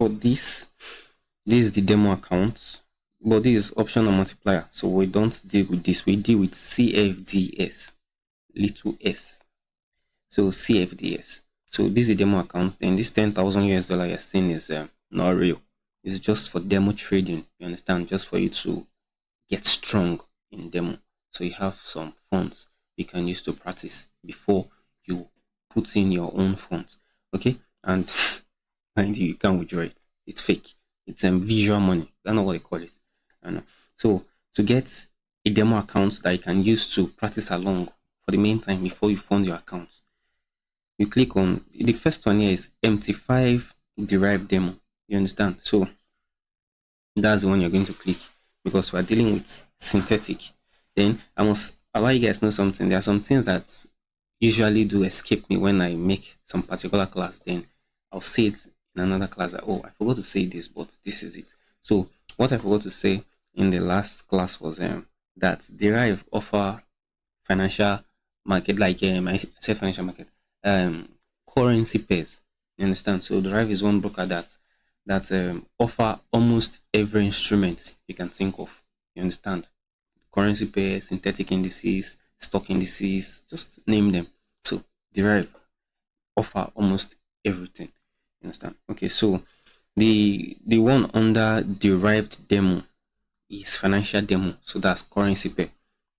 for this is the demo account, but this is optional multiplier, so we don't deal with this. We deal with CFDS, little s. So CFDS. So this is the demo account. Then this 10,000 US dollar you're seeing is not real. It's just for demo trading. You understand? Just for you to get strong in demo. So you have some funds you can use to practice before you put in your own funds. Okay, and mind you, you can't withdraw it. It's fake. It's visual money. That's not what they call it. I know. So to get a demo account that you can use to practice along for the meantime before you fund your account, you click on the first one. Here is MT5 Deriv demo. You understand? So that's the one you're going to click because we're dealing with synthetic. Then I must allow you guys know something. There are some things that usually do escape me when I make some particular class. Then I'll say it in another class that, oh, I forgot to say this, but this is it. So what I forgot to say in the last class was that Deriv offer financial market, like I said financial market, currency pairs. You understand? So Deriv is one broker that offer almost every instrument you can think of. You understand? Currency pairs, synthetic indices, stock indices, just name them. So Deriv offer almost everything. You understand? Okay, so the one under derived demo is financial demo, so that's currency pair.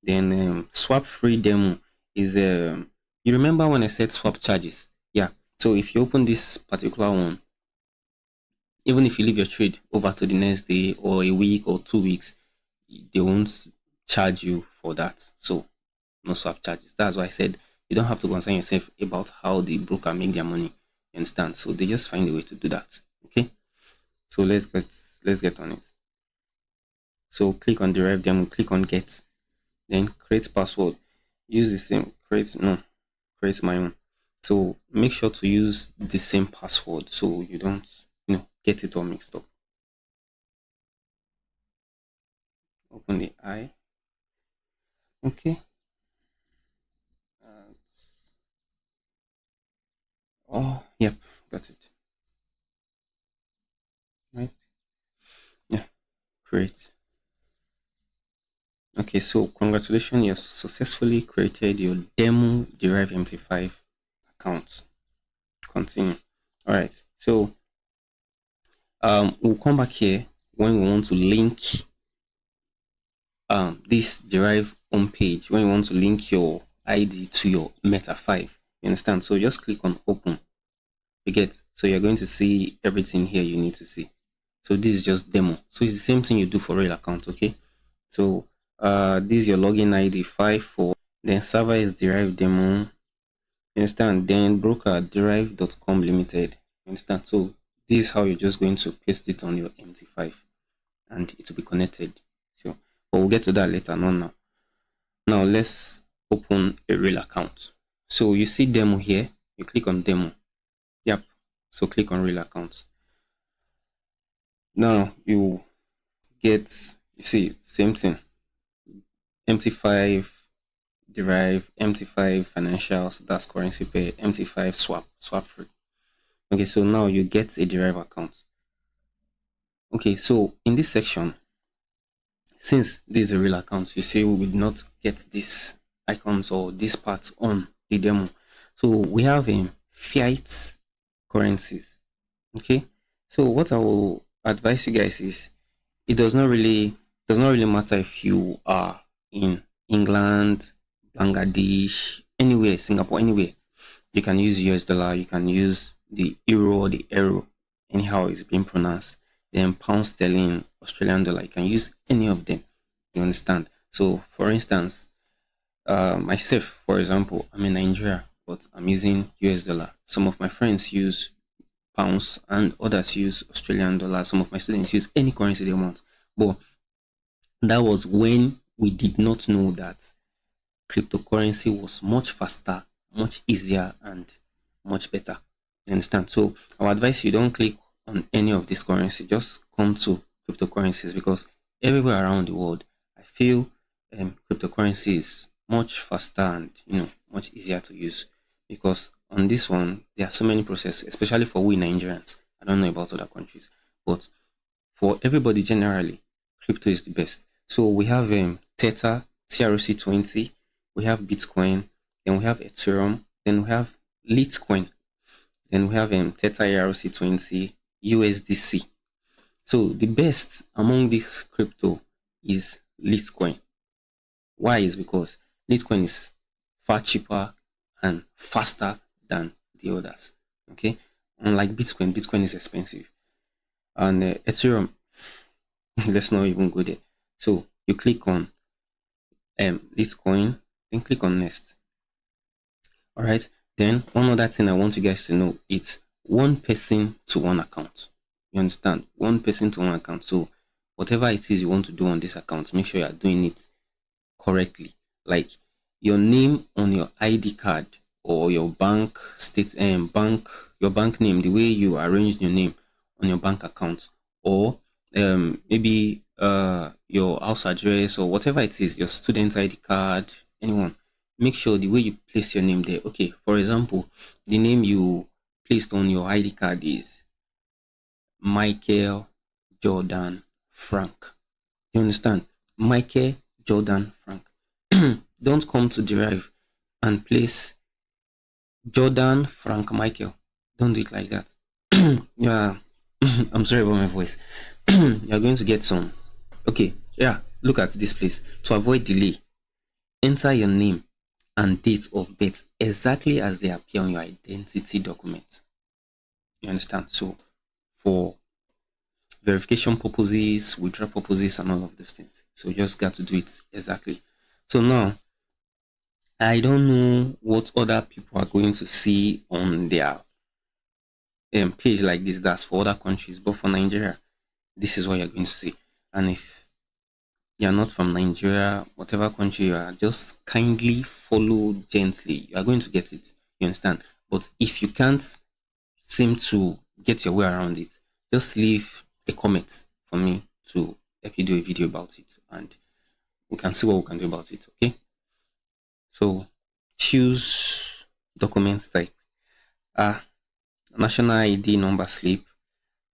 Then swap free demo is you remember when I said swap charges? Yeah. So if you open this particular one, even if you leave your trade over to the next day or a week or 2 weeks, they won't charge you for that. So no swap charges. That's why I said you don't have to concern yourself about how the broker make their money. You understand? So they just find a way to do that. Okay. So let's get on it. So click on Deriv demo, click on get, then create password. Use the same create my own. So make sure to use the same password so you don't get it all mixed up. Open the eye. Okay. Oh, yep, got it. Right. Yeah, great. Okay, so congratulations, you successfully created your demo Deriv MT5 account. Continue. All right. So we'll come back here when we want to link this Deriv homepage, when you want to link your ID to your Meta 5. You understand? So just click on open. You get, so you're going to see everything here you need to see. So this is just demo. So it's the same thing you do for real account. Okay. So this is your login ID 54. Then server is Deriv demo. You understand? Then broker deriv.com limited. You understand? So this is how you're just going to paste it on your MT5 and it will be connected. So, but we'll get to that later, not now. Now let's open a real account. So you see demo here, you click on demo. Yep. So click on real account. Now you get, you see, same thing. MT5 Deriv, MT5 financials, that's currency pair, MT5 swap free. Okay, so now you get a Deriv account. Okay, so in this section, since this is a real account, you see we will not get these icons or this part on the demo. So we have fiat currencies. Okay, so what I will advise you guys is it does not really matter if you are in England, Bangladesh, anywhere, Singapore, anywhere. You can use US dollar, you can use the euro, the euro, anyhow it's being pronounced. Then pound sterling, Australian dollar, you can use any of them. You understand? So for instance, myself, for example, I'm in Nigeria, but I'm using US dollar. Some of my friends use pounds and others use Australian dollar. Some of my students use any currency they want. But that was when we did not know that cryptocurrency was much faster, much easier, and much better. You understand? So I would advise you don't click on any of this currency. Just come to cryptocurrencies because everywhere around the world, I feel cryptocurrency is much faster and much easier to use because on this one there are so many processes, especially for we Nigerians. I don't know about other countries, but for everybody generally, crypto is the best. So we have Theta TRC20, we have Bitcoin, then we have Ethereum, then we have Litecoin, then we have Theta ERC20, USDC. So the best among this crypto is Litecoin. Why is because Litecoin is far cheaper and faster than the others. Okay, unlike Bitcoin, Bitcoin is expensive, and Ethereum. Let's not even go there. So you click on Litecoin, then click on next. All right. Then one other thing I want you guys to know, it's one person to one account. You understand? One person to one account. So whatever it is you want to do on this account, make sure you are doing it correctly. Like your name on your ID card or your bank state bank your bank name, the way you arrange your name on your bank account, or maybe your house address or whatever it is, your student ID card, anyone. Make sure the way you place your name there. Okay, for example, the name you placed on your ID card is Michael Jordan Frank. You understand? Michael Jordan Frank. Don't come to Deriv and place Jordan Frank Michael. Don't do it like that. Yeah, I'm sorry about my voice. You're going to get some. Okay, yeah, look at this place. To avoid delay, enter your name and date of birth exactly as they appear on your identity document. You understand? So, for verification purposes, withdrawal purposes, and all of those things. So, you just got to do it exactly. So, now I don't know what other people are going to see on their page like this. That's for other countries, but for Nigeria, this is what you're going to see. And if you're not from Nigeria, whatever country you are, just kindly follow gently. You are going to get it. You understand? But if you can't seem to get your way around it, just leave a comment for me to help you do a video about it, and we can see what we can do about it. Okay? So choose document type. National ID number slip.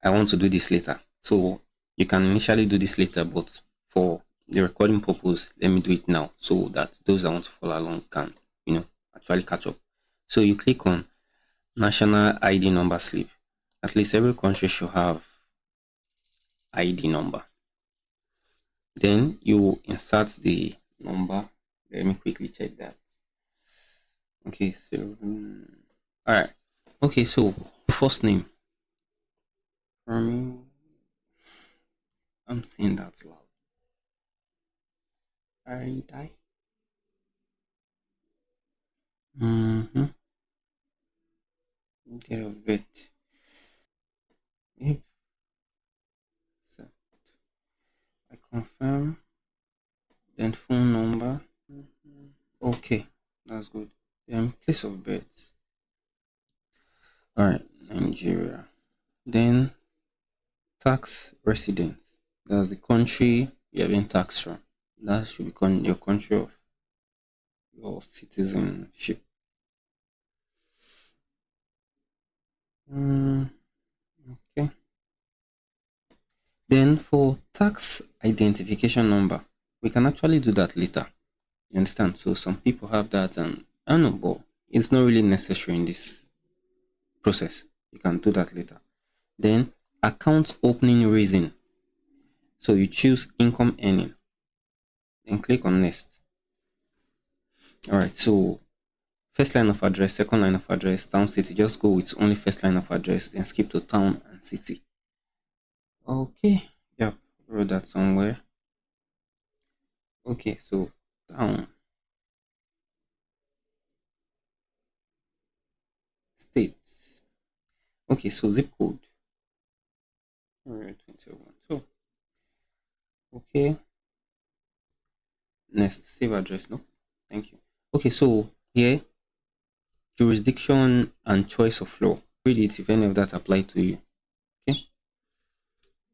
I want to do this later. So you can initially do this later, but for the recording purpose, let me do it now so that those that want to follow along can, actually catch up. So you click on national ID number slip. At least every country should have ID number. Then you insert the number. Let me quickly check that. Okay, so all right. Okay, so first name. For me, I'm saying that loud. Aren't I? Mm-hmm. Date of birth. Yep. So I confirm. Then phone number. Okay, that's good. Then place of birth. All right, Nigeria. Then tax residence. That's the country you're being taxed from. That should become your country of your citizenship. Okay. Then for tax identification number, we can actually do that later. You understand? So some people have that, and I don't know, but it's not really necessary in this process. You can do that later. Then account opening reason. So you choose income earning. Then click on next. All right. So first line of address, second line of address, town, city. Just go with only first line of address. Then skip to town and city. Okay. Yeah, wrote that somewhere. Okay. So town, state. Okay. So zip code. All right. 21. So okay. Next, save address. No, thank you. Okay. So here, jurisdiction and choice of law. Read it if any of that apply to you. Okay.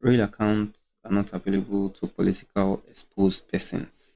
Real accounts are not available to political exposed persons.